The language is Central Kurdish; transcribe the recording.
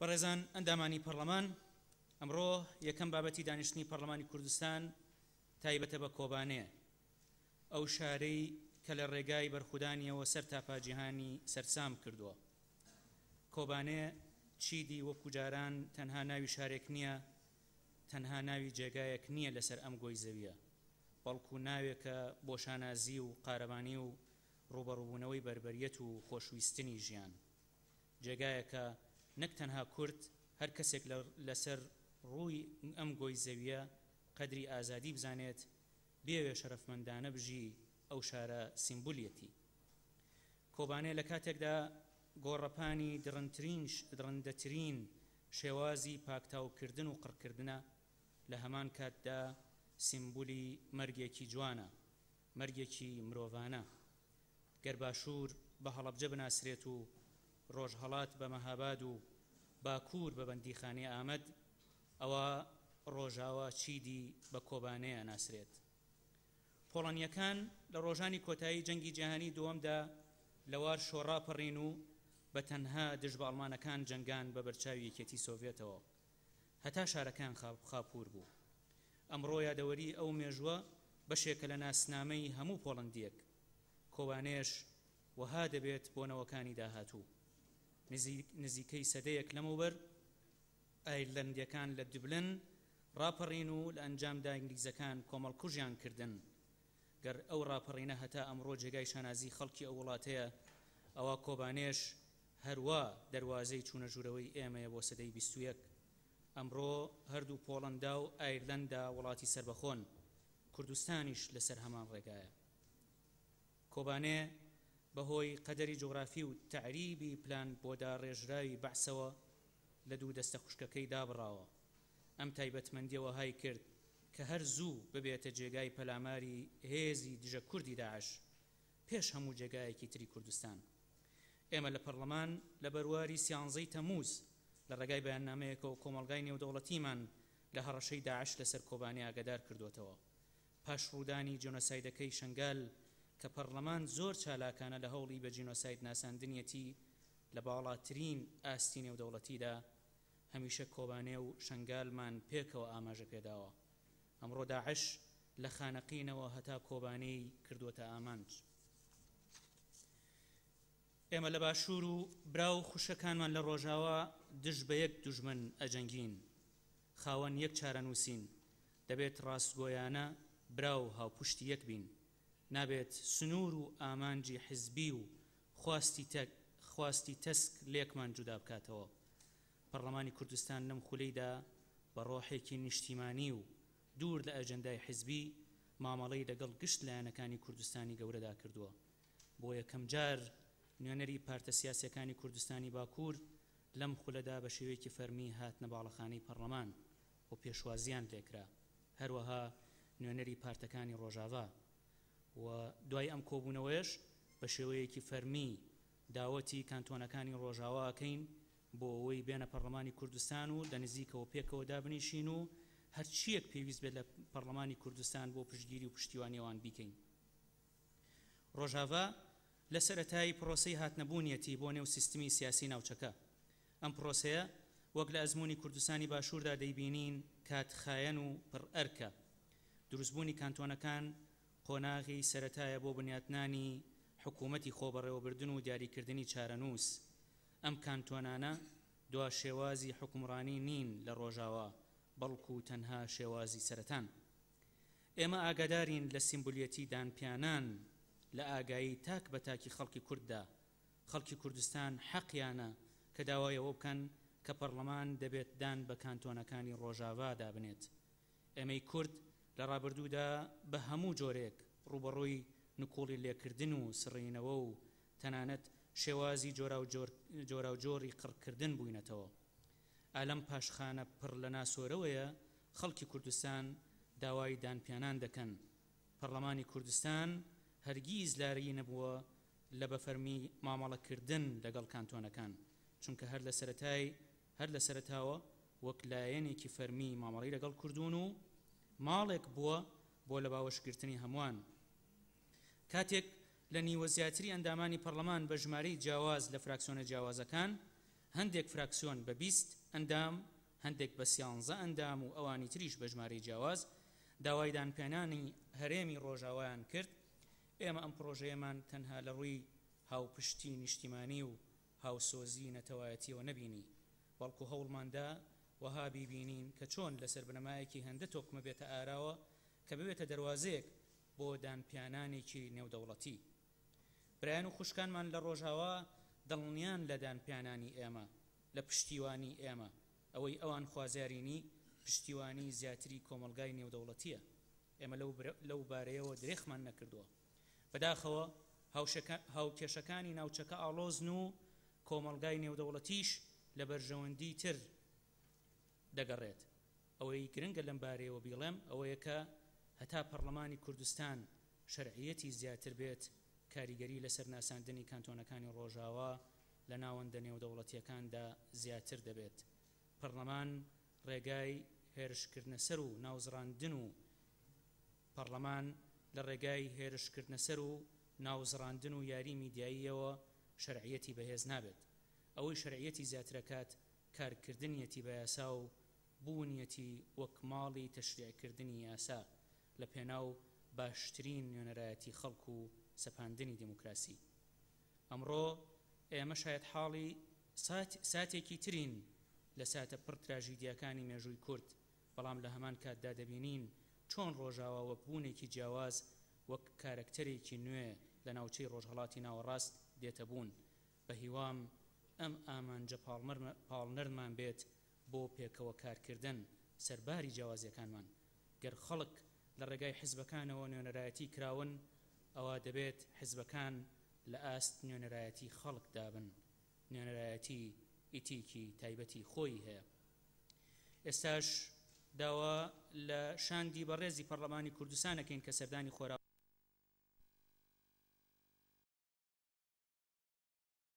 بەڕێزان ئەندامانی پەرلەمان ئەمڕۆ یەکەم بابەتی دانیشتنی پەرلەمانی کوردستان تایبەتە بە کۆبانەیە، ئەو شارەی کە لە ڕێگای بەرخودانیەوە سەر تاپاجیهانی سەرسام کردووە. کۆبانەیە چیدی وەکو جاران تەنها ناوی شارێک نییە، تەنها ناوی جێگایەک نییە لەسەر ئەم گۆی زەویە، بەڵکو ناوێکە بۆ شانازی و قارەبانی و ڕوبەڕووبوونەوەی بربەریەت و خۆشویستنی ژیان. جێگایەکە نەک تەنها کورد، هەر کەسێک لەسەر ڕووی ئەم گۆی زەویە قەدری ئازادی بزانێت، بێوێ شەرەفمەندانە بژی ئەو شارە سیمبولیەتی. کۆبانەیە لە کاتێکدا گۆڕەپانی درەندەترین شێوازی پاکتاوکردن و قڕکردنە، لە هەمان کاتدا سیمبولی مەرگێکی جوانە، مەرگێکی مرۆڤانە. گەر باشوور بە هەڵەبجە بناسرێت و ڕۆژهەڵات بە مەهاباد و باکوور بە بەندیخانەی ئامەد، ئەوە ڕۆژاوە چیدی بە کۆبانەیە ناسرێت. پۆڵەنیەکان لە ڕۆژانی کۆتایی جەنگی جیهانی دووەمدا لەوار شۆڕاپەڕین و بە تەنها دژ بە ئەڵمانەکان جەنگان بە بەرچاوی یەکێتی سۆڤێتەوە، هەتا شارەکان خاپوور بوو. ئەمڕۆ یادەوەری ئەو مێژووە بەشێکە لە ناسنامەی هەموو پۆڵەندیەک. کۆبانێش وەها دەبێت بۆ نەوەکانی داهاتوو. نزیکەی سەدەیەک لەمەوبەر ئایرلەندیەکان لە دوبلن ڕاپەڕین و لە ئەنجامدا ئینگلیزەکان کۆمەڵکوژیان کردن. گەر ئەو ڕاپەڕینە هەتا ئەمڕۆ جێگای شانازی خەڵکی ئەو وڵاتەیە، ئەوە کۆبانێش هەروە دەواازەی چوونە ژوورەوەی ئێمەیە بۆ سەدەی 21. ئەمڕۆ هەردوو پۆڵەندا و ئایرلەندا وڵاتی سربەخۆن، کوردستانیش لەسەر هەمان ڕێگایە. کۆبانێ بەهۆی قەدەری جوغرافی و تعریبی پلان بۆ داڕێژراوی بەعسەوە لە دوو دەستە خوشکەکەی دابڕاوە. ئەم تایبەتمەندیەوە های کرد کە هەر زوو ببێتە جێگای پەلاماری هێزی دژە کوردی داعش پێش هەموو جێگایەکی تری کوردستان. ئێمە لە پەرلەمان لە بەرواری 13 تەمووز لە ڕێگای بەیاننامەیەکە و کۆمەڵگای نێودەوڵەتیمان لە هەڕەشەی داعش لەسەر کۆبانێ ئاگادار کردوێتەوە. پاش ڕوودانی جێنۆسایدەکەی شەنگال کە پەرلەمان زۆر چالاکانە لە هەوڵی بە جینۆساید ناساندنیەتی لە باڵاترین ئاستی نێودەوڵەتیدا، هەمیشە کۆبانێ و شەنگالمان پێکەوە ئاماژە پێداوە. ئەمڕۆ داعش لە خانەقینەوە هەتا کۆبانەی کردوتە ئامانج. ئێمە لە باشوور و براو خوشەکانمان لە ڕۆژاوە دژ بە یەک دوژمن ئەجەنگین، خاوەن یەک چارەنووسین. دەبێت ڕاستگۆیانە براو هاوپشتی یەک بین، نابێت سنوور و ئامانجی حزبی و خواستی تەسک لێکمان جودا بکاتەوە. پەرلەمانی کوردستان لەم خولەیدا بە ڕۆحێکی نیشتیمانی و دوور لە ئەجەندای حزبی مامەڵەی لەگەڵ گشت لایەنەکانی کوردستانی گەورەدا کردووە. بۆ یەکەم جار نوێنەری پارتە سیاسیەکانی کوردستانی باکوور لەم خولەدا بە شێوەیەکی فەرمی هاتنە باڵەخانەی پەرلەمان و پێشوازیان لێکرا، هەروەها نوێنەری پارتەکانی ڕۆژاوا. و دوای ئەم کۆبوونەوەیش بە شێوەیەکی فەرمی داوەتی کانتۆنەکانی ڕۆژاواکەین بۆ ئەوەی بێنە پەرلەمانی کوردستان و لە نزیکەوە پێکەوە دابنیشین و هەرچیەک پێویست بێت لە پەرلەمانی کوردستان بۆ پشتگیری و پشتیوانیەوان بیکەین. ڕۆژاوا لە سەرەتای پرۆسەی هاتنەبوونیەتی بۆ نێو سیستمی سیاسی ناوچەکە. ئەم پرۆسەیە وەک لە ئەزموونی کوردستانی باشووردا دەیبینین کاتخایەن و پڕ ئەرکە. دروستبوونی کانتۆنەکان قۆناغی سەرەتایە بۆ بنیاتنانی حکوومەتی خۆبەڕێوەبردن و دیاریکردنی چارەنووس. ئەم کانتۆنانە دوا شێوازی حکومڕانی نین لە ڕۆژاوە، بەڵکو تەنها شێوازی سەرەتان. ئێمە ئاگادارین لە سیمبولیەتی دانپیانان لە ئاگایی تاک بە تاکی خەڵکی کورددا. خەڵکی کوردستان حەقیانە کە داوایەوە بکەن کە پەرلەمان دەبێت دان بە کانتۆنەکانی ڕۆژاوا دابنێت. ئێمەی کورد لە ڕابردوودا بە هەموو جۆرێک ڕوبەڕووی نکۆڵی لێکردن و سڕینەوە و تەنانەت شێوازی جۆرا و جۆری قڕکردن بووینەتەوە. ئالەم پاشخانە پڕ لە ناسۆرەوەیە خەڵکی کوردستان داوای دانپیانان دەکەن. پەرلەمانی کوردستان هەرگیز لاری نەبووە لە بەفەرمی مامەڵەکردن لەگەڵ کانتۆنەکان، چونکە هەر لە سەرەتاوە وەک لایەنێکی فەرمی مامەڵەی لەگەڵ کوردون و ماڵێک بووە بۆ لە باوەشگرتنی هەمووان. کاتێک لە نیوە زیاتری ئەندامانی پەرلەمان بە ژمارەی جیاواز لە فراکسیۆنە جیاوازەکان هەندێک فراکسیۆن بە 20 ئەندام، هەندێک بە 13 ئەندام و ئەوانی تریش بە ژمارەی جیاواز داوای دانپێنانی هەرێمی ڕۆژاوایان کرد. ئێمە ئەم پرۆژەیەمان تەنها لە ڕووی هاوپشتی نیشتیمانی و هاوسۆزی نەتەوایەتیەوە نەبینی، بەڵکو هەوڵماندا وەها بیبینین کە چۆن لەسەر بنەمایەکی هەندە تۆکمە بێتە ئاراوە کە ببێتە دەواازەیەک بۆ دانپیانانێکی نێودەوڵەتی. برایان و خوشکانمان لە ڕۆژاوا دڵنیان لە دانپیانانی ئێمە، لە پشتیوانی ئێمە، ئەوەی ئەوان خوازیارینی پشتیوانی زیاتری کۆمەلگای نێودەوڵەتیە. ئێمە لەو بارەیەوە درێخمان نەکردووە. بەداخەوە هاوکێشەکانی ناوچەکە ئاڵۆزن و کۆمەلگای نێودەوڵەتیش لە بەرژەوەندی تر دەگەڕێت. ئەوەی گرنگە لەم بارەیەوە بیڵێم ئەوەیە کە هەتا پەرلەمانی کوردستان شەرعیەتی زیاتر بێت، کاریگەری لەسەر ناساندنی کانتۆنەکانی ڕۆژاوا لە ناوەندە نێودەوڵەتیەکاندا زیاتر دەبێت. پەرلەمان ڕێگای هێرشکردنە سەر و ناوزڕاندن و پەرلەمان لە ڕێگای هێرشکردنە سەر و ناوزڕاندن و یاری میدیاییەوە شەرعیەتی بەهێز نابێت. ئەوەی شەرعیەتی زیاترەکات کارکردنیەتی بە یاسا و بوونیەتی وەک ماڵی تەشریعکردنی یاسا لە پێناو باشترین نوێنەرایەتی خەڵک و سەپاندنی دیموکراسی. ئەمڕۆ ئێمە شاید حاڵی ساتێکی ترین لە ساتە پڕ تراژیدیەکانی مێژووی کورد، بەڵام لە هەمان کاتدا دەبینین چۆن ڕۆژاوا وەک بوونێکی جیاواز، وەک کارکتەرێکی نوێ لە ناوچەی ڕۆژهەڵاتی ناوەڕاست دێتە بوون. بە هیوام ئەم ئامانجە پاڵنەرمان بێت بۆ پێکەوە کارکردن سەرباری جیاوازیەکانمان. گەر خەڵک لە ڕێگای حیزبەکانەوە نوێنەرایەتی کراون، ئەوە دەبێت حیزبەکان لە ئاست نوێنەرایەتی خەڵک دابن، نوێنەرایەتی ئیتیکی تایبەتی خۆی هەیە. ئێستاش داوا لە شاندی بەڕێزی پەرلەمانی کوردستانەکەین کە سەردانی خۆرا